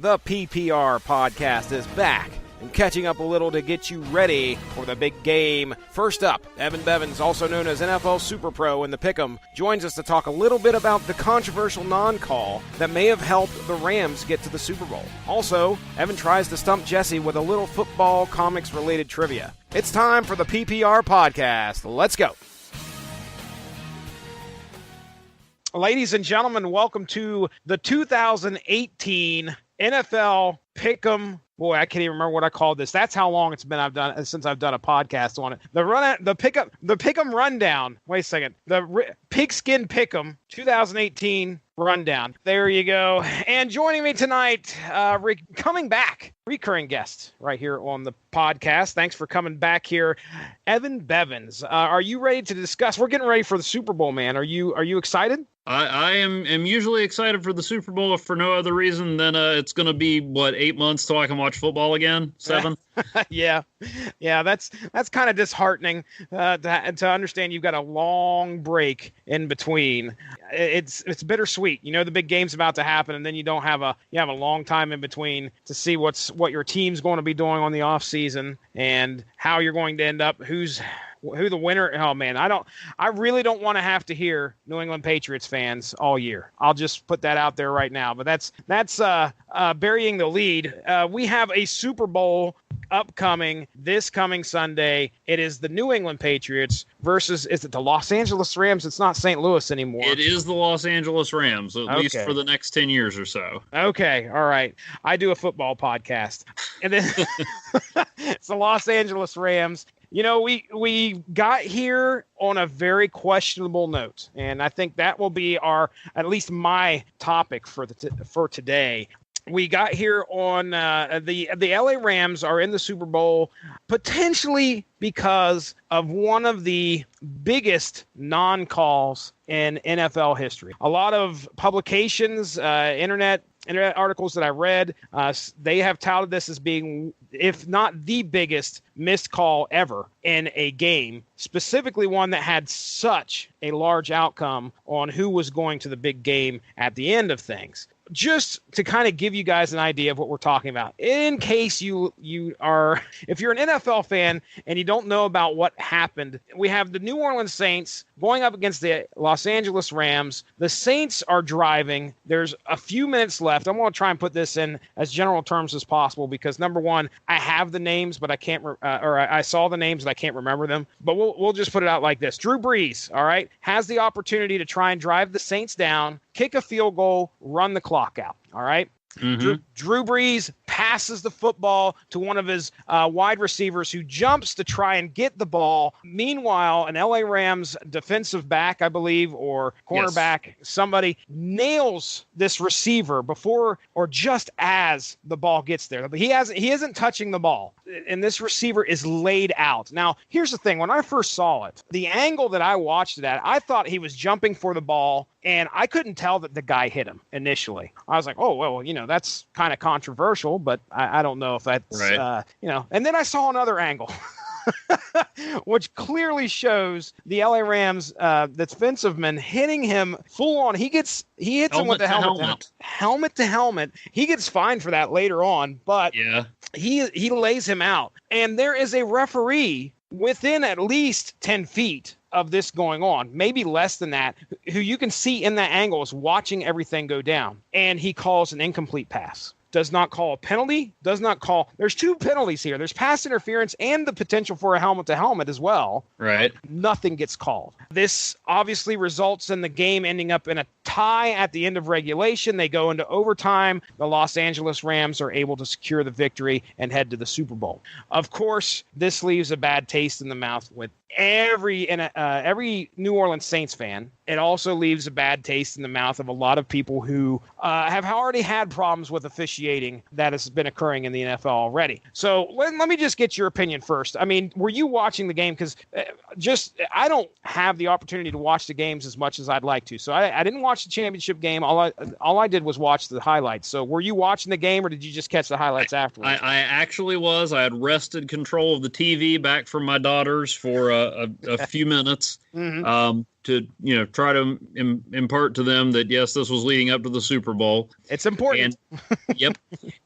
The PPR Podcast is back and catching up a little to get you ready for the big game. First up, Evan Bevins, also known as NFL Super Pro in the Pick'em, joins us to talk a little bit about the controversial non-call that may have helped the Rams get to the Super Bowl. Also, Evan tries to stump Jesse with a little football comics-related trivia. It's time for the PPR Podcast. Let's go. Ladies and gentlemen, welcome to the 2018 NFL Pick'em. Boy, I can't even remember what I called this. That's how long it's been since I've done a podcast on it. The Pick'em rundown. Wait a second. The Pigskin Pick'em 2018 rundown. There you go. And joining me tonight, coming back, recurring guest right here on the podcast. Thanks for coming back here, Evan Bevins. Are you ready to discuss? We're getting ready for the Super Bowl, man. Are you excited? I am usually excited for the Super Bowl if for no other reason than it's going to be, 8 months till I can watch football again? 7? Yeah, that's kind of disheartening to understand you've got a long break in between. It's bittersweet. You know the big game's about to happen, and then you have a long time in between to see what your team's going to be doing on the off season and how you're going to end up, who the winner. Oh man, I really don't want to have to hear New England Patriots fans all year. I'll just put that out there right now. But that's burying the lead. We have a Super Bowl upcoming this coming Sunday. It is the New England Patriots versus, is it the Los Angeles Rams? It's not St. Louis anymore. It is the Los Angeles Rams, at least for the next 10 years or so. Okay, all right. I do a football podcast. And then it's the Los Angeles Rams. You know, we got here on a very questionable note, and I think that will be at least my topic for today. We got here on the LA Rams are in the Super Bowl potentially because of one of the biggest non-calls in NFL history. A lot of publications, internet articles that I read, they have touted this as being, if not the biggest missed call ever in a game, specifically one that had such a large outcome on who was going to the big game at the end of things. Just to kind of give you guys an idea of what we're talking about, in case if you're an NFL fan and you don't know about what happened, we have the New Orleans Saints going up against the Los Angeles Rams. The Saints are driving. There's a few minutes left. I'm going to try and put this in as general terms as possible because, number one, I have the names, but I can't, I saw the names and I can't remember them. But we'll just put it out like this. Drew Brees, all right, has the opportunity to try and drive the Saints down, kick a field goal, run the clock out. All right. Mm-hmm. Drew Brees passes the football to one of his wide receivers who jumps to try and get the ball. Meanwhile, an LA Rams defensive back, I believe, or cornerback, somebody nails this receiver before or just as the ball gets there. But he isn't touching the ball, and this receiver is laid out. Now, here's the thing. When I first saw it, the angle that I watched it at, I thought he was jumping for the ball, and I couldn't tell that the guy hit him initially. I was like, oh, well, that's kind of controversial, but I don't know if that's, right. And then I saw another angle, which clearly shows the LA Rams defensive man hitting him full on. He hits him with the helmet to helmet. He gets fined for that later on, but he lays him out. And there is a referee within at least 10 feet of this going on, maybe less than that, who you can see in that angle is watching everything go down. And he calls an incomplete pass. Does not call a penalty, there's two penalties here. There's pass interference and the potential for a helmet to helmet as well. Right. Nothing gets called. This obviously results in the game ending up in a tie at the end of regulation. They go into overtime. The Los Angeles Rams are able to secure the victory and head to the Super Bowl. Of course, this leaves a bad taste in the mouth with every New Orleans Saints fan. It also leaves a bad taste in the mouth of a lot of people who have already had problems with officiating that has been occurring in the NFL already. So let me just get your opinion first. I mean, were you watching the game? Because I don't have the opportunity to watch the games as much as I'd like to. So I didn't watch the championship game. All I did was watch the highlights. So were you watching the game, or did you just catch the highlights afterwards? I actually was. I had wrested control of the TV back from my daughters for a few minutes. Mm-hmm. To try to impart to them that yes, this was leading up to the Super Bowl. It's important. Yep.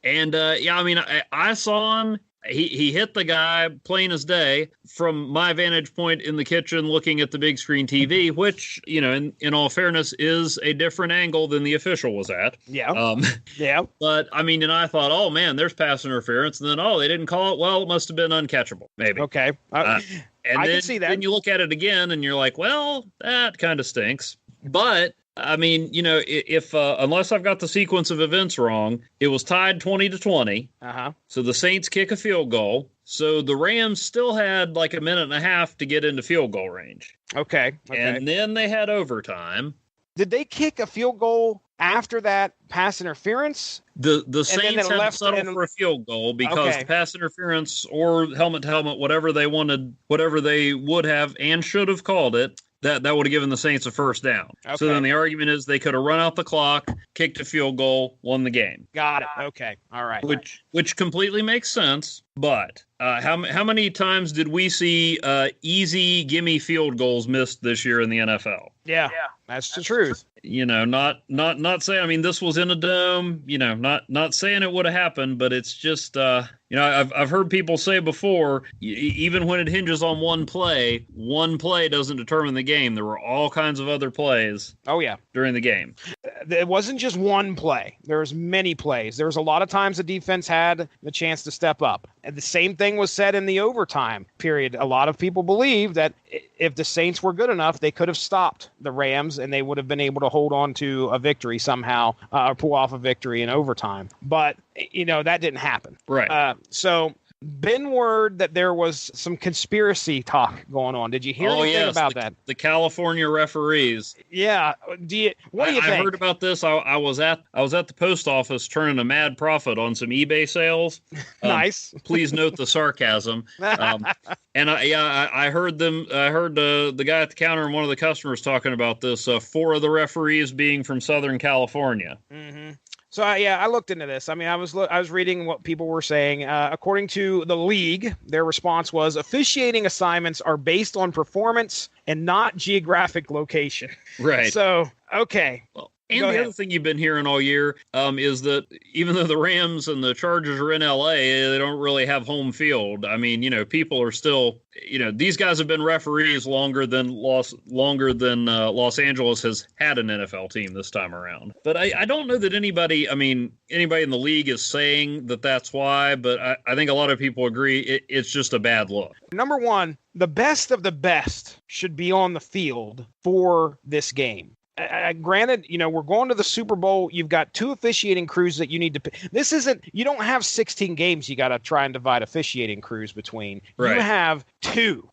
And yeah, I mean, I saw him. He hit the guy plain as day from my vantage point in the kitchen looking at the big screen TV, which, you know, in all fairness, is a different angle than the official was at. Yeah. Yeah. But, I mean, and I thought, oh, man, there's pass interference. And then, oh, they didn't call it. Well, it must have been uncatchable, maybe. Okay. And I can see that. Then you look at it again and you're like, well, that kind of stinks. But I mean, you know, if unless I've got the sequence of events wrong, it was tied 20-20. So the Saints kick a field goal. So the Rams still had like a minute and a half to get into field goal range. Okay. And then they had overtime. Did they kick a field goal after that pass interference? The Saints had to settle for a field goal because the pass interference or helmet to helmet, whatever they wanted, whatever they would have and should have called it, that would have given the Saints a first down. Okay. So then the argument is they could have run out the clock, kicked a field goal, won the game. Got it. Okay. All right. Which completely makes sense. But how many times did we see easy gimme field goals missed this year in the NFL? Yeah, that's the truth. You know, not saying. I mean, this was in a dome. You know, not saying it would have happened, but it's just. You know, I've heard people say before, even when it hinges on one play doesn't determine the game. There were all kinds of other plays. Oh yeah, during the game. It wasn't just one play. There was many plays. There was a lot of times the defense had the chance to step up. And the same thing was said in the overtime period. A lot of people believe that if the Saints were good enough, they could have stopped the Rams and they would have been able to hold on to a victory somehow, or pull off a victory in overtime. But, you know, that didn't happen. Right. So been word that there was some conspiracy talk going on. Did you hear anything about that? The California referees. Yeah. What do you think? I heard about this. I was at the post office turning a mad profit on some eBay sales. Nice. Please note the sarcasm. And I heard them. I heard the guy at the counter and one of the customers talking about this. 4 of the referees being from Southern California. Mm-hmm. So, I looked into this. I mean, I was reading what people were saying. According to the league, their response was officiating assignments are based on performance and not geographic location. Right. So, okay. Well, and the other thing you've been hearing all year is that even though the Rams and the Chargers are in L.A., they don't really have home field. I mean, you know, people are still, you know, these guys have been referees longer than Los Angeles has had an NFL team this time around. But I don't know that anybody in the league is saying that that's why, but I think a lot of people agree it's just a bad look. Number one, the best of the best should be on the field for this game. Granted, you know, we're going to the Super Bowl. You've got 2 officiating crews that you need to pick. This isn't, you don't have 16 games you got to try and divide officiating crews between. Right. You have 2.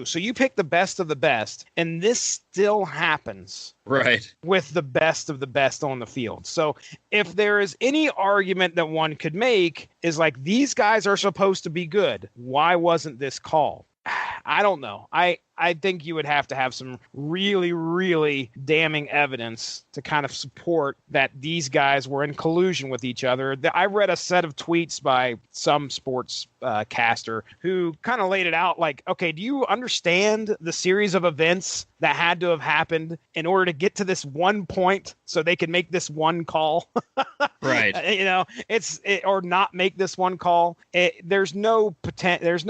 So you pick the best of the best, and this still happens. Right. With the best of the best on the field. So if there is any argument that one could make is like, these guys are supposed to be good. Why wasn't this called? I don't know. I think you would have to have some really, really damning evidence to kind of support that these guys were in collusion with each other. I read a set of tweets by some sports caster who kind of laid it out like, okay, do you understand the series of events that had to have happened in order to get to this one point so they could make this one call? Right. You know, or not make this one call. There's no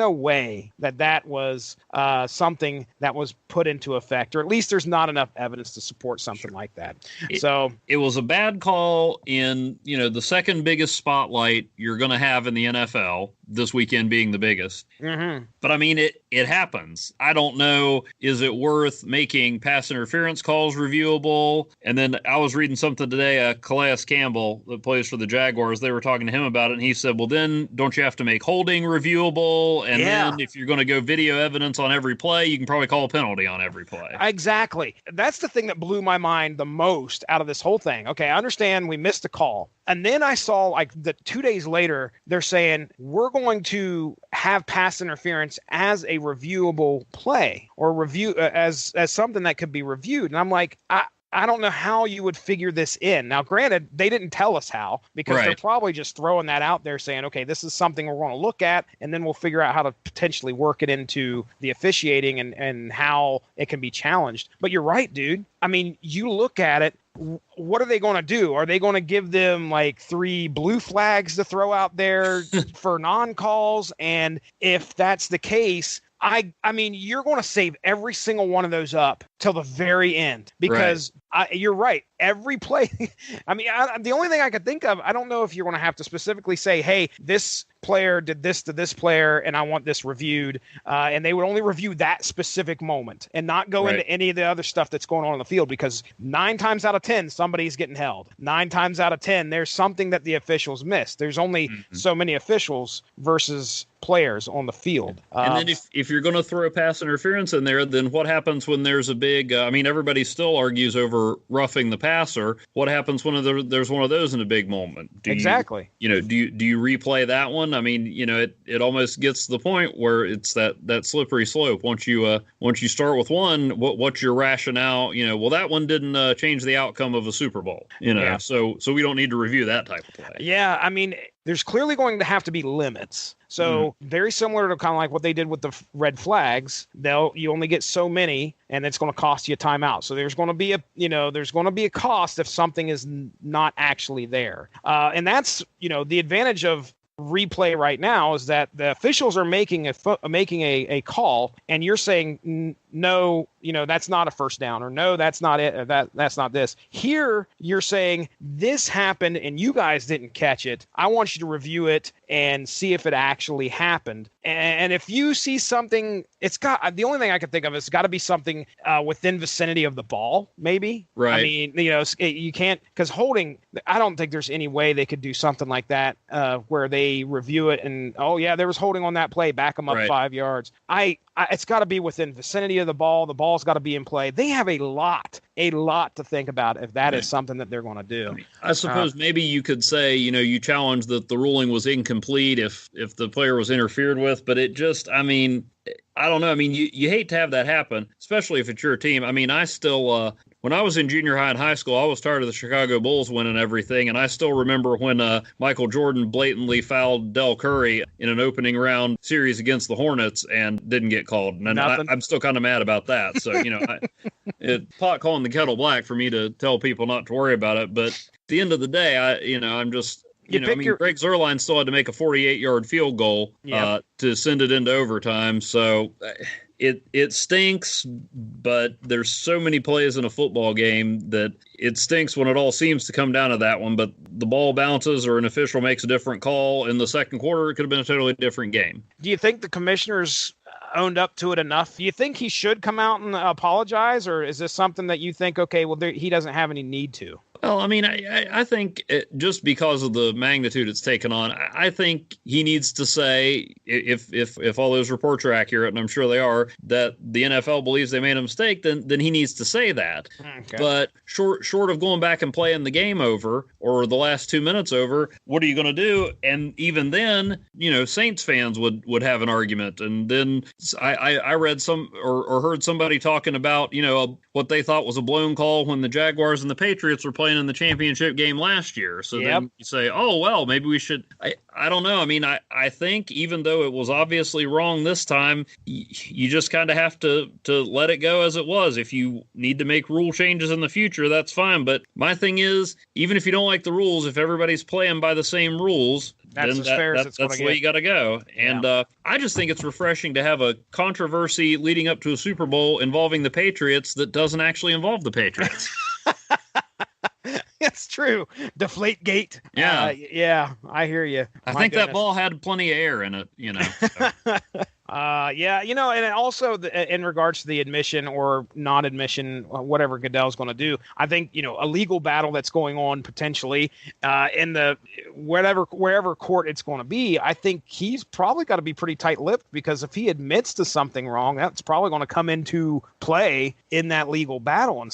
way that was something that was put into effect, or at least there's not enough evidence to support something like that. It was a bad call in, you know, the second biggest spotlight you're going to have in the NFL, this weekend being the biggest. Mm-hmm. But I mean, it happens. I don't know, is it worth making pass interference calls reviewable? And then I was reading something today, Calais Campbell that plays for the Jaguars, they were talking to him about it, and he said, well, then don't you have to make holding reviewable? And then if you're going to go video evidence on every play, you can probably call a penalty on every play. Exactly. That's the thing that blew my mind the most out of this whole thing. Okay, I understand we missed a call. And then I saw like 2 days later, they're saying we're going to have pass interference as a reviewable play or review as something that could be reviewed. And I'm like, I don't know how you would figure this in. Now, granted, they didn't tell us how because they're probably just throwing that out there saying, okay, this is something we're going to look at, and then we'll figure out how to potentially work it into the officiating and how it can be challenged. But you're right, dude. I mean, you look at it, what are they going to do? Are they going to give them like 3 blue flags to throw out there for non-calls? And if that's the case, I mean, you're going to save every single one of those up till the very end because you're right. Every play. I mean, the only thing I could think of, I don't know if you're going to have to specifically say, hey, this player did this to this player and I want this reviewed. And they would only review that specific moment and not go into any of the other stuff that's going on in the field, because 9 times out of 10, somebody's getting held. 9 times out of 10, there's something that the officials missed. There's only so many officials versus players on the field. And then if you're going to throw pass interference in there, then what happens when there's a big, I mean, everybody still argues over roughing the passer. What happens when there's one of those in a big moment? Do you replay that one? I mean, it almost gets to the point where it's that slippery slope. Once you start with one, what's your rationale? Well, that one didn't change the outcome of a Super Bowl, so we don't need to review that type of play. Yeah. I mean, there's clearly going to have to be limits. So very similar to kind of like what they did with the red flags, you only get so many, and it's going to cost you a timeout. So there's going to be a cost if something is not actually there. And that's, the advantage of replay right now is that the officials are making a call, and you're saying no, that's not a first down, or no, that's not it, or that's not this. Here you're saying this happened and you guys didn't catch it. I want you to review it and see if it actually happened. And if you see something, the only thing I can think of is it's got to be something within vicinity of the ball, maybe. Right. I mean, you can't, because holding, I don't think there's any way they could do something like that where they review it and, oh yeah, there was holding on that play, back them up 5 yards. It's got to be within vicinity of the ball. The ball's got to be in play. They have a lot to think about if that is something that they're going to do. I suppose maybe you could say, you challenge that the ruling was incomplete if the player was interfered with, but it just, I mean, I don't know. I mean, you hate to have that happen, especially if it's your team. I mean, I still, when I was in junior high and high school, I was tired of the Chicago Bulls winning everything, and I still remember when Michael Jordan blatantly fouled Del Curry in an opening round series against the Hornets and didn't get called. And I'm still kind of mad about that. So, it pot calling the kettle black for me to tell people not to worry about it. But at the end of the day, I'm just... Greg Zuerlein still had to make a 48-yard field goal to send it into overtime. So it stinks, but there's so many plays in a football game that it stinks when it all seems to come down to that one. But the ball bounces or an official makes a different call in the second quarter, it could have been a totally different game. Do you think the commissioners owned up to it enough? Do you think he should come out and apologize, or is this something that you think, okay, well, he doesn't have any need to? Well, I mean, I think just because of the magnitude it's taken on, I think he needs to say, if all those reports are accurate, and I'm sure they are, that the NFL believes they made a mistake, then he needs to say that. Okay. But short of going back and playing the game over or the last 2 minutes over, what are you going to do? And even then, Saints fans would have an argument. And then I read or heard somebody talking about, what they thought was a blown call when the Jaguars and the Patriots were playing in the championship game last year. So then you say, oh, well, maybe we should. I don't know. I mean, I think even though it was obviously wrong this time, you just kind of have to let it go as it was. If you need to make rule changes in the future, that's fine. But my thing is, even if you don't like the rules, if everybody's playing by the same rules, that's the way you got to go. And I just think it's refreshing to have a controversy leading up to a Super Bowl involving the Patriots that doesn't actually involve the Patriots. It's true. Deflategate. Yeah. I hear you. I think that ball had plenty of air in it, So. And also in regards to the admission or non-admission, whatever Goodell's going to do, I think, a legal battle that's going on potentially in the wherever court it's going to be, I think he's probably got to be pretty tight-lipped, because if he admits to something wrong, that's probably going to come into play in that legal battle in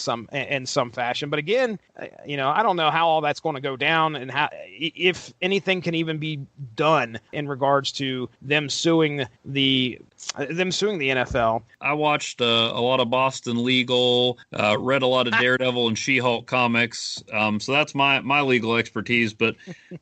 some fashion. But again, I don't know how all that's going to go down and how, if anything can even be done in regards to them suing the them suing the NFL. I watched a lot of Boston Legal, read a lot of Daredevil and She-Hulk comics. So that's my legal expertise. But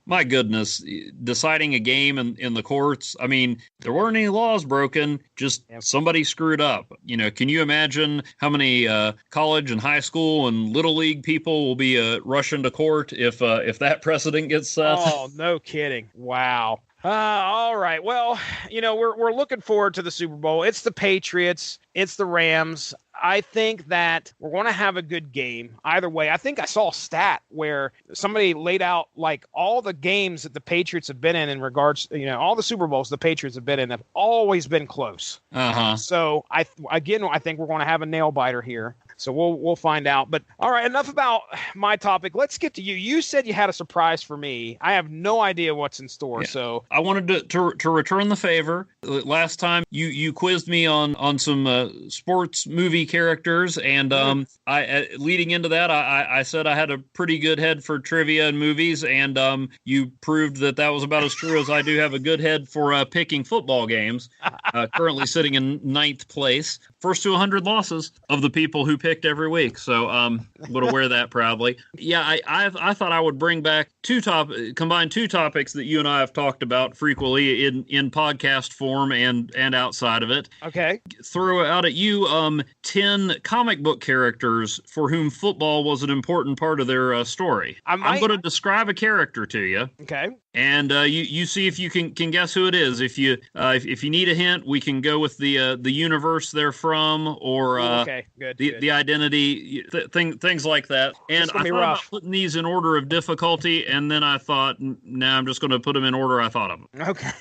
my goodness, deciding a game in the courts, I mean, there weren't any laws broken, just somebody screwed up. You know, can you imagine how many college and high school and little league people will be rushing to court if that precedent gets set? Oh, no kidding. Wow. All right. Well, you know, we're looking forward to the Super Bowl. It's the Patriots. It's the Rams. I think that we're going to have a good game either way. I think I saw a stat where somebody laid out like all the games that the Patriots have been in regards, you know, all the Super Bowls the Patriots have been in have always been close. So I think we're going to have a nail biter here. So we'll find out. But all right, enough about my topic. Let's get to you. You said you had a surprise for me. I have no idea what's in store. Yeah. So I wanted to return the favor. Last time you quizzed me on some sports movie characters, and I leading into that I said I had a pretty good head for trivia and movies, and you proved that was about as true as I do have a good head for picking football games. Currently sitting in 9th place, first to 100 losses of the people who picked every week. So would wear that proudly. Yeah, I thought I would bring back combine two topics that you and I have talked about frequently in podcast form and outside of it. Okay. Throw out at you 10 comic book characters for whom football was an important part of their story. I'm going to describe a character to you. Okay. And you see if you can guess who it is. If you need a hint, we can go with the universe they're from, or okay, good, the identity, things like that. And I thought about putting these in order of difficulty, and then I thought, nah, I'm just going to put them in order I thought of them. Okay.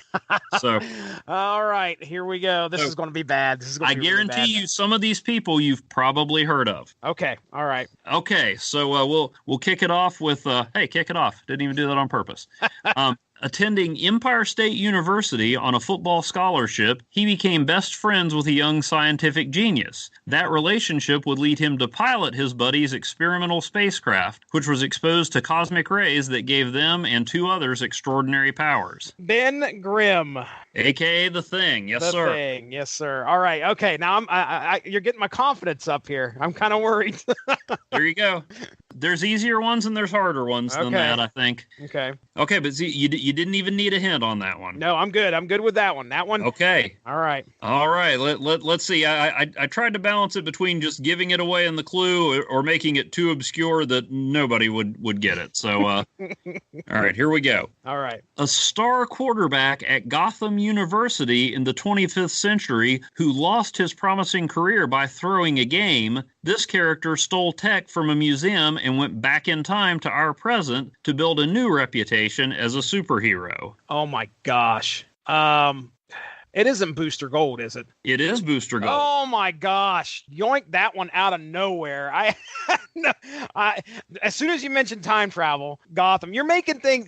So, all right, here we go. This is going to be bad. I guarantee you, some of these people you've probably heard of. Okay. All right. Okay. So we'll kick it off with hey, kick it off. Didn't even do that on purpose. Attending Empire State University on a football scholarship, he became best friends with a young scientific genius. That relationship would lead him to pilot his buddy's experimental spacecraft, which was exposed to cosmic rays that gave them and 2 others extraordinary powers. Ben Grimm. A.K.A. The Thing. Yes, sir. The Thing. Yes, sir. All right. Okay. Now you're getting my confidence up here. I'm kind of worried. There you go. There's easier ones and there's harder ones than that, I think. Okay. Okay, but see, you didn't even need a hint on that one. No, I'm good. I'm good with that one. That one. Okay. All right. Let's see. I tried to balance it between just giving it away in the clue or making it too obscure that nobody would get it. So, all right, here we go. All right. A star quarterback at Gotham University in the 25th century who lost his promising career by throwing a game, this character stole tech from a museum and went back in time to our present to build a new reputation as a superhero. Oh my gosh. It isn't Booster Gold, is it? It is Booster Gold. Oh my gosh. Yoink that one out of nowhere. As soon as you mentioned time travel, Gotham, you're making things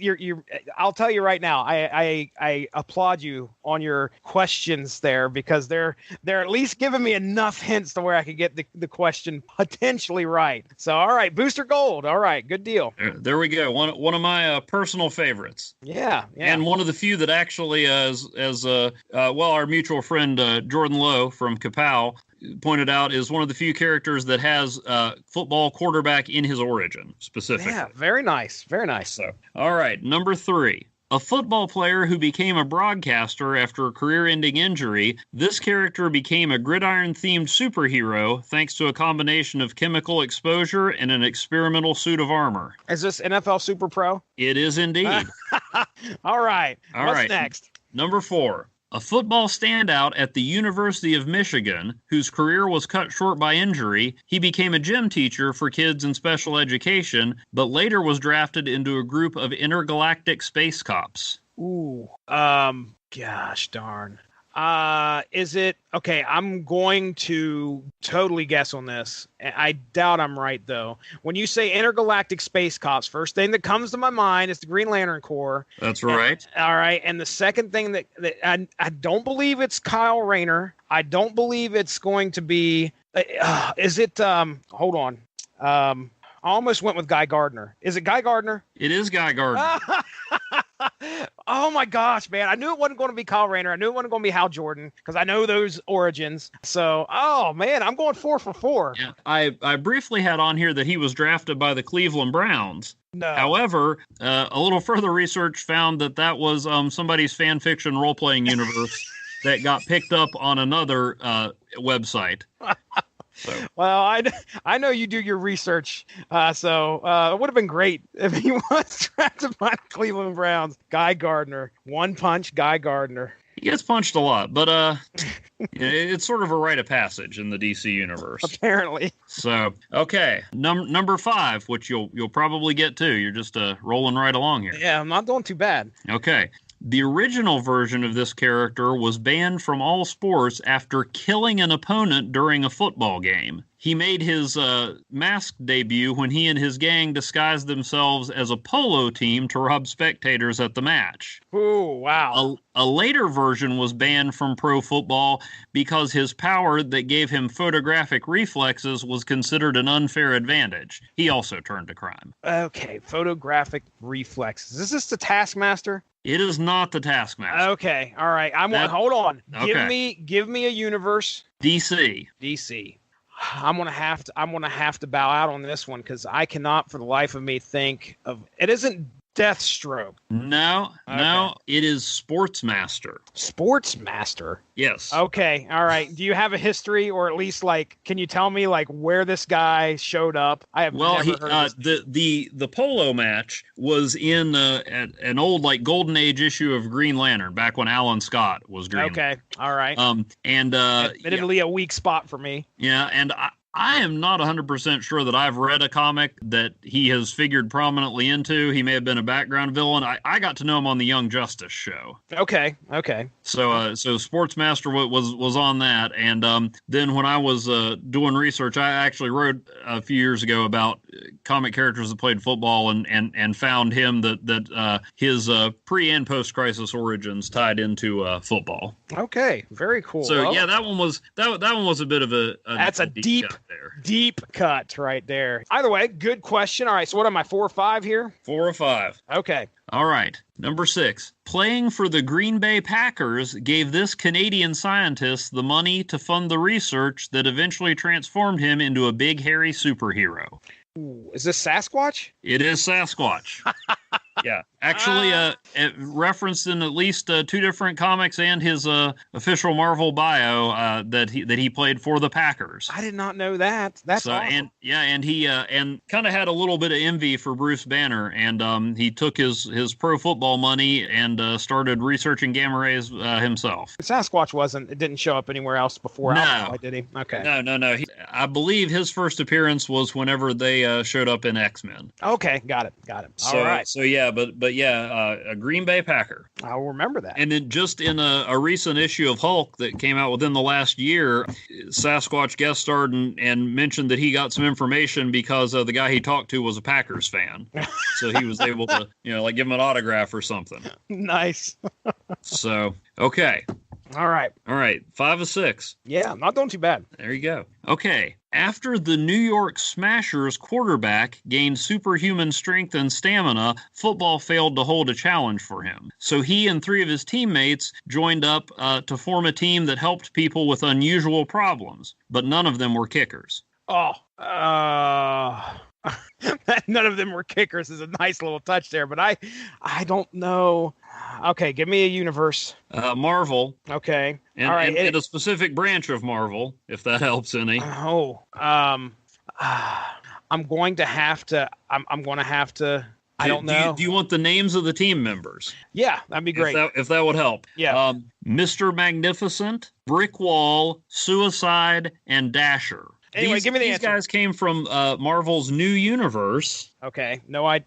I'll tell you right now, I applaud you on your questions there, because they're at least giving me enough hints to where I could get the question potentially right. So all right, Booster Gold. All right, good deal. There we go. One of my personal favorites. Yeah. And one of the few that actually our mutual friend Jordan Lowe from Kapow pointed out is one of the few characters that has football quarterback in his origin specifically. Yeah, very nice. Very nice. So, all right, number 3. A football player who became a broadcaster after a career-ending injury, this character became a gridiron-themed superhero thanks to a combination of chemical exposure and an experimental suit of armor. Is this NFL Super Pro? It is indeed. All right. What's next? Number 4. A football standout at the University of Michigan, whose career was cut short by injury, he became a gym teacher for kids in special education, but later was drafted into a group of intergalactic space cops. Ooh, gosh darn. Is it okay? I'm going to totally guess on this. I doubt I'm right though. When you say intergalactic space cops, first thing that comes to my mind is the Green Lantern Corps. That's right. All right. And the second thing that I don't believe it's Kyle Rayner. I don't believe it's going to be. Is it? Hold on. I almost went with Guy Gardner. Is it Guy Gardner? It is Guy Gardner. Oh, Oh my gosh, man. I knew it wasn't going to be Kyle Rayner. I knew it wasn't going to be Hal Jordan because I know those origins. So, oh man, I'm going 4 for 4. Yeah. I briefly had on here that he was drafted by the Cleveland Browns. No. However, a little further research found that was somebody's fan fiction role-playing universe that got picked up on another website. So. Well, I know you do your research, so it would have been great if he was drafted by the Cleveland Browns. Guy Gardner, one punch, Guy Gardner. He gets punched a lot, but it's sort of a rite of passage in the DC universe. Apparently. So, okay, number 5, which you'll probably get to. You're just rolling right along here. Yeah, I'm not doing too bad. Okay. The original version of this character was banned from all sports after killing an opponent during a football game. He made his mask debut when he and his gang disguised themselves as a polo team to rob spectators at the match. Ooh, wow. A later version was banned from pro football because his power that gave him photographic reflexes was considered an unfair advantage. He also turned to crime. Okay, photographic reflexes. Is this the Taskmaster? It is not the Taskmaster. Okay, all right. Hold on. Okay. Give me a universe. DC. I'm gonna have to bow out on this one because I cannot for the life of me think of it. Isn't Deathstroke? No, it is Sportsmaster. Sportsmaster? Yes. Okay, all right. Do you have a history, or at least can you tell me where this guy showed up? I have never heard of this. The polo match was in an old golden age issue of Green Lantern back when Alan Scott was Green. Okay, all right. Admittedly a weak spot for me. Yeah, and I am not 100% sure that I've read a comic that he has figured prominently into. He may have been a background villain. I got to know him on the Young Justice show. Okay. So Sportsmaster was on that, and then when I was doing research, I actually wrote a few years ago about comic characters that played football, and found him that his pre and post crisis origins tied into football. Okay, very cool. So yeah, that one was a bit of a that's a deep cut right there. Either way, good question. All right, so what am I, 4 or 5 here? 4 or 5. Okay. All right. Number 6. Playing for the Green Bay Packers gave this Canadian scientist the money to fund the research that eventually transformed him into a big hairy superhero. Ooh, is this Sasquatch? It is Sasquatch. Yeah, actually, referenced in at least 2 different comics and his official Marvel bio that he played for the Packers. I did not know that. That's awesome. And he kind of had a little bit of envy for Bruce Banner, and he took his pro football money and started researching gamma rays himself. Sasquatch it didn't show up anywhere else before. No, did he? Okay. No. I believe his first appearance was whenever they showed up in X-Men. Okay, got it. So, all right. So yeah. But yeah, a Green Bay Packer. I'll remember that. And then just in a recent issue of Hulk that came out within the last year, Sasquatch guest starred and mentioned that he got some information because the guy he talked to was a Packers fan. So he was able to, give him an autograph or something. Nice. So, okay. All right. 5 of 6. Yeah, not doing too bad. There you go. Okay. After the New York Smashers quarterback gained superhuman strength and stamina, football failed to hold a challenge for him. So he and 3 of his teammates joined up to form a team that helped people with unusual problems, but none of them were kickers. None of them were kickers is a nice little touch there, but I don't know. Okay, give me a universe. Marvel. Okay. And, all right. And a specific branch of Marvel, if that helps any. I'm going to have to. I don't know. Do you want the names of the team members? Yeah, that'd be great. If that would help. Yeah. Mr. Magnificent, Brick Wall, Suicide, and Dasher. Anyway, give me the answer. These guys came from Marvel's new universe. Okay. No, is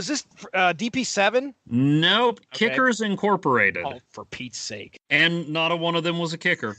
this DP7? Nope. Okay. Kickers Incorporated. Oh, for Pete's sake. And not one of them was a kicker.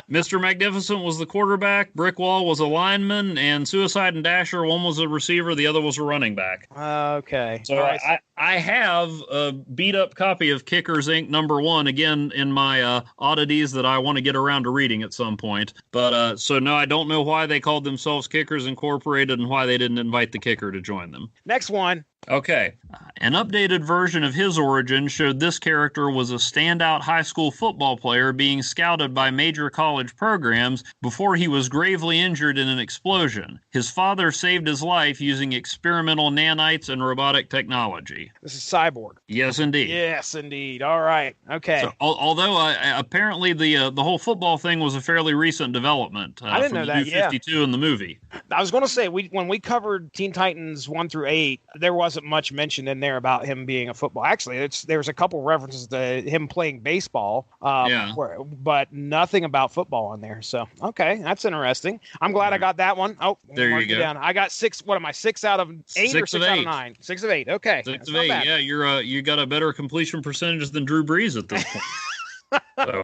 Mr. Magnificent was the quarterback, Brick Wall was a lineman, and Suicide and Dasher, one was a receiver, the other was a running back. Okay. So I have a beat-up copy of Kickers Inc. #1, again, in my oddities that I want to get around to reading at some point. But, so no, I don't know why they called themselves Kickers Incorporated and why they didn't invite the kicker to join them. Next one. Okay. An updated version of his origin showed this character was a standout high school football player being scouted by major college programs before he was gravely injured in an explosion. His father saved his life using experimental nanites and robotic technology. This is Cyborg. Yes, indeed. Yes, indeed. All right. Okay. So, although apparently the whole football thing was a fairly recent development. I didn't know that. New 52 in the movie. I was going to say when we covered Teen Titans 1 through 8, there wasn't much mentioned in there about him being a football. Actually, there's a couple references to him playing baseball, but nothing about football in there. So okay, that's interesting. I'm glad I got that one. Oh, there you go. Down. I got 6. What am I? 6 out of 8 or 6 out of 9? 6 of 8. Okay, 6 of 8. Yeah, you got a better completion percentage than Drew Brees at this point. So.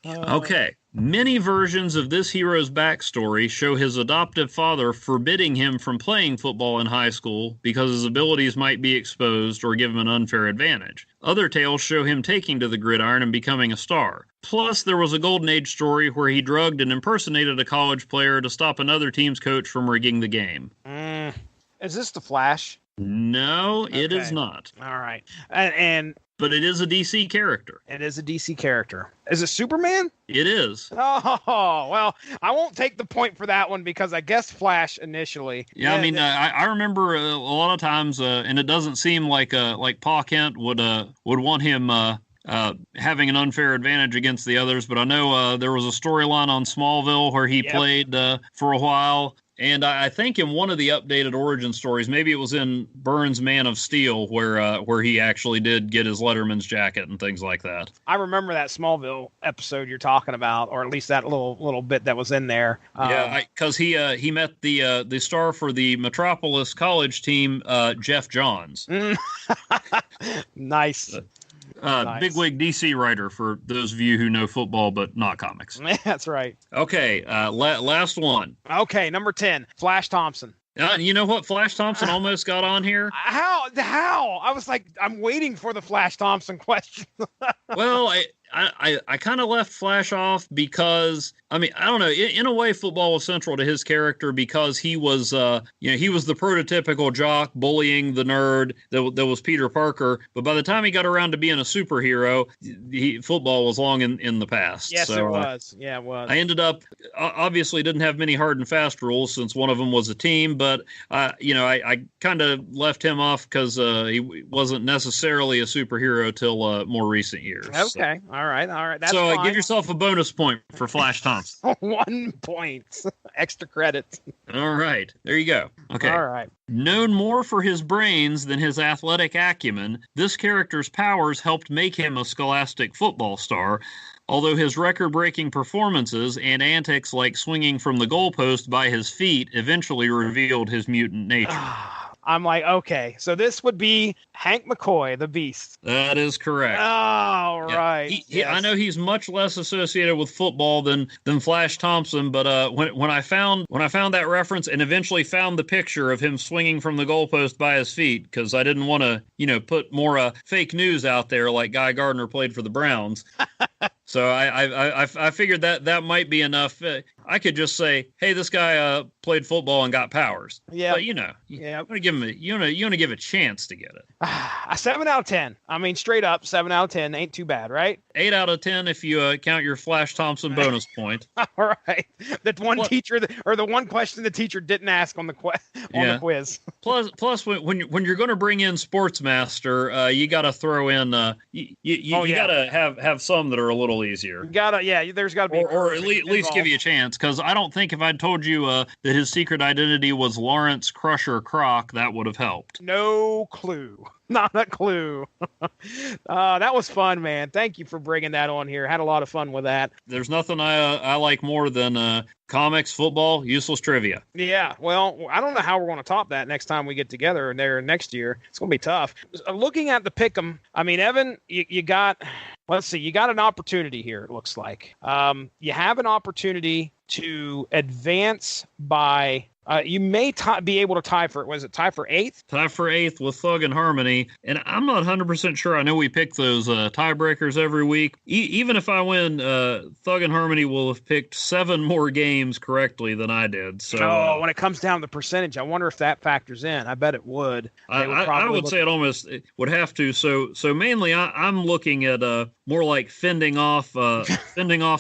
Okay. Many versions of this hero's backstory show his adoptive father forbidding him from playing football in high school because his abilities might be exposed or give him an unfair advantage. Other tales show him taking to the gridiron and becoming a star. Plus, there was a Golden Age story where he drugged and impersonated a college player to stop another team's coach from rigging the game. Is this the Flash? No, okay. It is not. All right. But it is a DC character. It is a DC character. Is it Superman? It is. Oh, well, I won't take the point for that one because I guessed Flash initially. Yeah, I mean, I remember a lot of times, and it doesn't seem like Pa Kent would want him having an unfair advantage against the others. But I know there was a storyline on Smallville where he played for a while. And I think in one of the updated origin stories, maybe it was in Byrne's Man of Steel, where he actually did get his Letterman's jacket and things like that. I remember that Smallville episode you're talking about, or at least that little bit that was in there. Because he met the star for the Metropolis College team, Jeff Johns. Nice. Nice. Bigwig DC writer for those of you who know football but not comics. That's right. Okay, last one. Okay, number 10, Flash Thompson. You know what? Flash Thompson almost got on here. How? I was like, I'm waiting for the Flash Thompson question. Well, I kind of left Flash off because, I mean, I don't know. In a way, football was central to his character because he was, he was the prototypical jock bullying the nerd that was Peter Parker. But by the time he got around to being a superhero, football was long in the past. Yes, it was. Yeah, it was. I ended up, obviously didn't have many hard and fast rules since one of them was a team, but, I kind of left him off because he wasn't necessarily a superhero till more recent years. Okay. So. All right. That's so fine. Give yourself a bonus point for Flash Thompson. 1 point. Extra credit. All right. There you go. Okay. All right. Known more for his brains than his athletic acumen, this character's powers helped make him a scholastic football star, although his record-breaking performances and antics like swinging from the goalpost by his feet eventually revealed his mutant nature. I'm like, okay, so this would be Hank McCoy, the Beast. That is correct. Oh, right. Yes. I know he's much less associated with football than Flash Thompson, but when I found that reference and eventually found the picture of him swinging from the goalpost by his feet, because I didn't want to, put more fake news out there like Guy Gardner played for the Browns. So I figured that might be enough. I could just say, hey, this guy played football and got powers. Yeah. But you want to give him you want to give a chance to get it. A 7 out of 10. I mean, straight up 7 out of 10 ain't too bad, right? 8 out of 10 if you count your Flash Thompson bonus point. All right. That one teacher or the one question the teacher didn't ask on the the quiz. Plus when you're going to bring in Sportsmaster, you got to throw in you got to have some that are a little easier. There's got to be or at least give you a chance, because I don't think if I'd told you that his secret identity was Lawrence Crusher Croc, that would have helped. No clue. Not a clue. That was fun, man. Thank you for bringing that on here. Had a lot of fun with that. There's nothing I like more than comics, football, useless trivia. Yeah, well, I don't know how we're going to top that next time we get together there next year. It's going to be tough. Looking at the pick'em, I mean, Evan, you got, let's see, you got an opportunity here, it looks like. You have an opportunity to advance by You may be able to tie for, was it tie for 8th? Tie for 8th with Thug and Harmony. And I'm not 100% sure. I know we pick those tiebreakers every week. Even if I win, Thug and Harmony will have picked 7 more games correctly than I did. So when it comes down to the percentage, I wonder if that factors in. I bet it would. I would say it would have to. So mainly I'm looking at more like fending off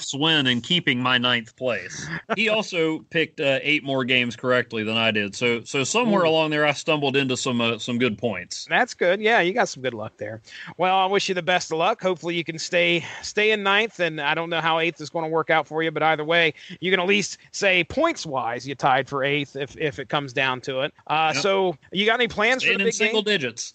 Swin and keeping my 9th place. He also picked 8 more games correctly than I did. So somewhere along there, I stumbled into some good points. That's good. Yeah, you got some good luck there. Well, I wish you the best of luck. Hopefully you can stay in 9th, and I don't know how 8th is going to work out for you, but either way, you can at least say points-wise you tied for 8th if it comes down to it. Yep. So you got any plans for the big single game? Digits.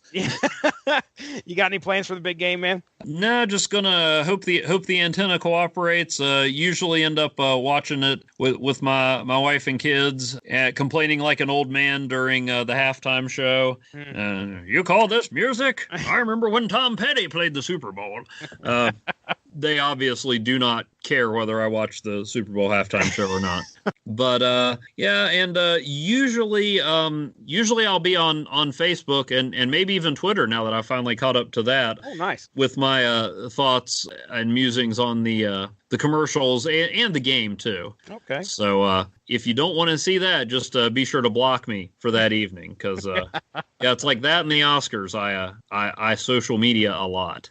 You got any plans for the big game, man? No, just gonna hope the antenna cooperates. Usually end up watching it with my wife and kids, complaining like an old man during the halftime show. You call this music? I remember when Tom Petty played the Super Bowl. They obviously do not care whether I watch the Super Bowl halftime show or not. But usually I'll be on Facebook and maybe even Twitter now that I finally caught up to that. Oh, nice. With my thoughts and musings on the commercials and the game too. Okay. So if you don't want to see that, just be sure to block me for that evening, because it's like that and the Oscars. I social media a lot.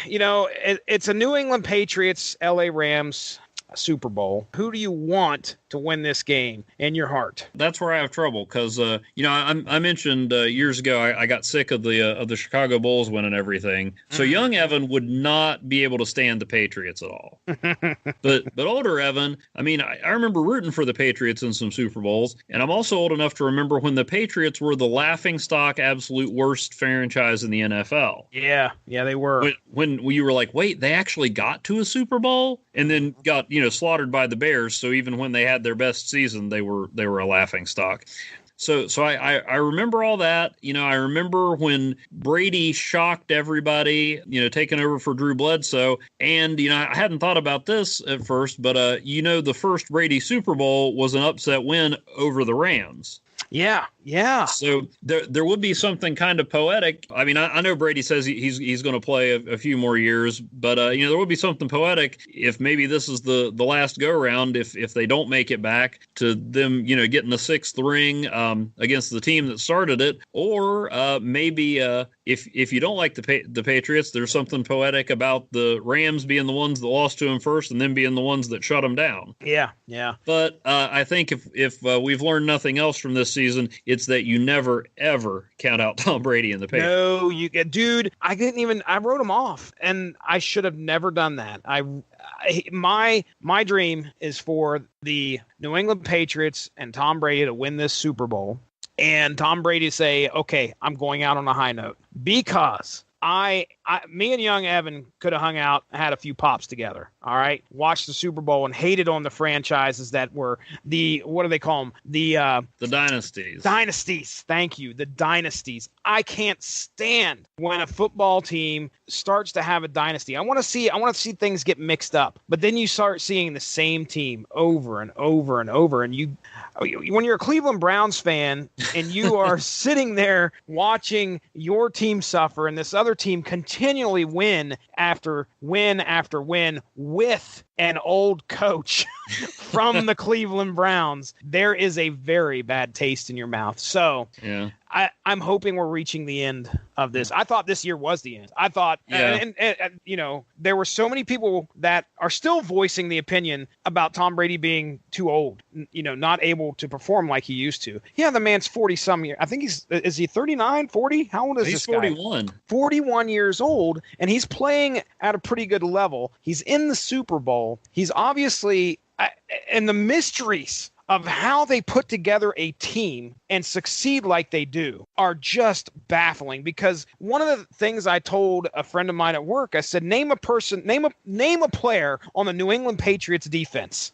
It's a New England Patriots, LA Rams Super Bowl. Who do you want to win this game in your heart? That's where I have trouble, because I mentioned years ago I got sick of the Chicago Bulls winning everything. So young Evan would not be able to stand the Patriots at all. but older Evan, I remember rooting for the Patriots in some Super Bowls, and I'm also old enough to remember when the Patriots were the laughingstock, absolute worst franchise in the NFL. Yeah, they were. When you were like, wait, they actually got to a Super Bowl and then got slaughtered by the Bears. So even when they had their best season, they were a laughingstock. So I remember all that. I remember when Brady shocked everybody, taking over for Drew Bledsoe. And, I hadn't thought about this at first, but, the first Brady Super Bowl was an upset win over the Rams. Yeah. So there would be something kind of poetic. I know Brady says he's going to play a few more years, but there would be something poetic if maybe this is the last go round, if they don't make it back, to them getting the 6th ring against the team that started it, or maybe if you don't like the Patriots, there's something poetic about the Rams being the ones that lost to them first and then being the ones that shut them down. Yeah. But I think if we've learned nothing else from this season, it's that you never, ever count out Tom Brady and the Patriots. No, dude, I wrote him off, and I should have never done that. My dream is for the New England Patriots and Tom Brady to win this Super Bowl, and Tom Brady say, okay, I'm going out on a high note, because me and young Evan could have hung out, had a few pops together. All right. Watched the Super Bowl and hated on the franchises that were what do they call them? The dynasties. Dynasties. Thank you. The dynasties. I can't stand when a football team starts to have a dynasty. I want to see things get mixed up, but then you start seeing the same team over and over and over. And when you're a Cleveland Browns fan and you are sitting there watching your team suffer and this other team continually win after win after win with an old coach from the Cleveland Browns, there is a very bad taste in your mouth. So yeah. I'm hoping we're reaching the end of this. I thought this year was the end. I thought, and there were so many people that are still voicing the opinion about Tom Brady being too old, not able to perform like he used to. Yeah, the man's 40-some years. I think is he 39, 40? How old is this guy? He's 41. 41 years old, and he's playing at a pretty good level. He's in the Super Bowl. He's obviously, and the mysteries of how they put together a team and succeed like they do are just baffling. Because one of the things I told a friend of mine at work, I said, name a player on the New England Patriots defense.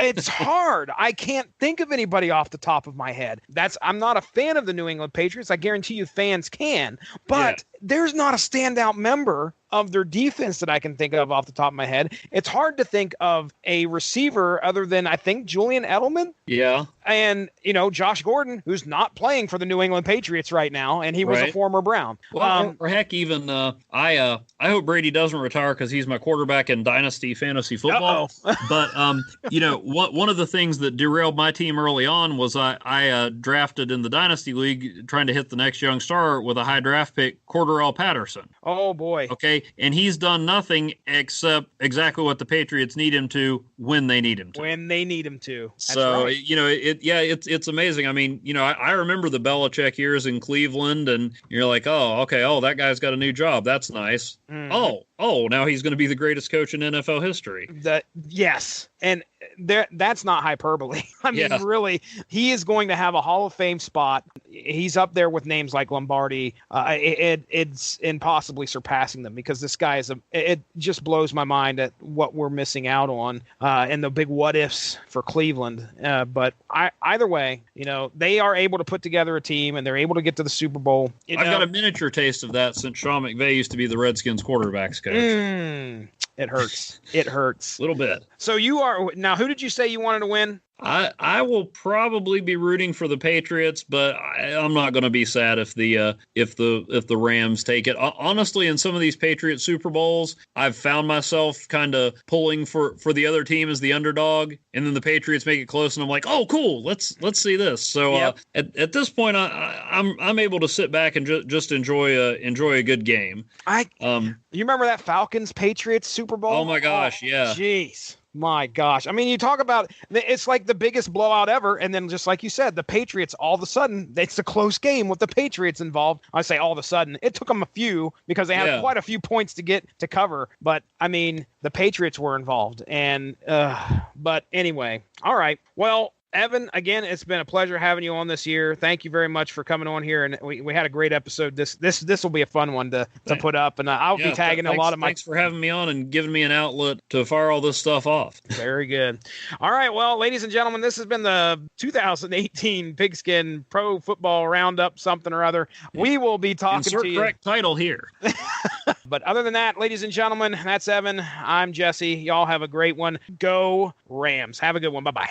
It's hard. I can't think of anybody off the top of my head. I'm not a fan of the New England Patriots. I guarantee you fans can, but there's not a standout member of their defense that I can think of off the top of my head. It's hard to think of a receiver other than, I think, Julian Edelman. Yeah. And, Josh Gordon, who's not playing for the New England Patriots right now, and he was a former Brown. Well, or heck, even I hope Brady doesn't retire because he's my quarterback in Dynasty Fantasy Football. But, one of the things that derailed my team early on was I drafted in the Dynasty League trying to hit the next young star with a high draft pick, Cordarrelle Patterson. Oh, boy. Okay, and he's done nothing except exactly what the Patriots need him to when they need him to. When they need him to. That's so, right. It's amazing. I mean, I remember the Belichick years in Cleveland, and you're like, that guy's got a new job. That's nice. Mm-hmm. Now he's going to be the greatest coach in NFL history. Yes. And that's not hyperbole. I mean, really, he is going to have a Hall of Fame spot. He's up there with names like Lombardi. It's impossibly surpassing them because this guy it just blows my mind at what we're missing out on and the big what ifs for Cleveland. But either way, they are able to put together a team and they're able to get to the Super Bowl. I've got a miniature taste of that since Sean McVay used to be the Redskins quarterbacks coach. It hurts. It hurts. A little bit. So you are now. Who did you say you wanted to win? I will probably be rooting for the Patriots, but I'm not going to be sad if the Rams take it. Honestly, in some of these Patriot Super Bowls, I've found myself kind of pulling for the other team as the underdog, and then the Patriots make it close, and I'm like, oh, cool, let's see this. So at this point, I'm able to sit back and just enjoy a good game. You remember that Falcons Patriots Super Bowl? Oh my gosh, yeah. Jeez. My gosh. I mean, you talk about it's like the biggest blowout ever. And then just like you said, the Patriots, all of a sudden, it's a close game with the Patriots involved. I say all of a sudden. It took them a few because they had quite a few points to get to cover. But, I mean, the Patriots were involved. And but anyway, all right. Well, Evan, again, it's been a pleasure having you on this year. Thank you very much for coming on here, and we had a great episode. This will be a fun one to put up, and I'll be tagging a lot of my. Thanks for having me on and giving me an outlet to fire all this stuff off. Very good. All right, well, ladies and gentlemen, this has been the 2018 Pigskin Pro Football Roundup, something or other. We will be talking to you. Correct title here. But other than that, ladies and gentlemen, that's Evan. I'm Jesse. Y'all have a great one. Go Rams. Have a good one. Bye-bye.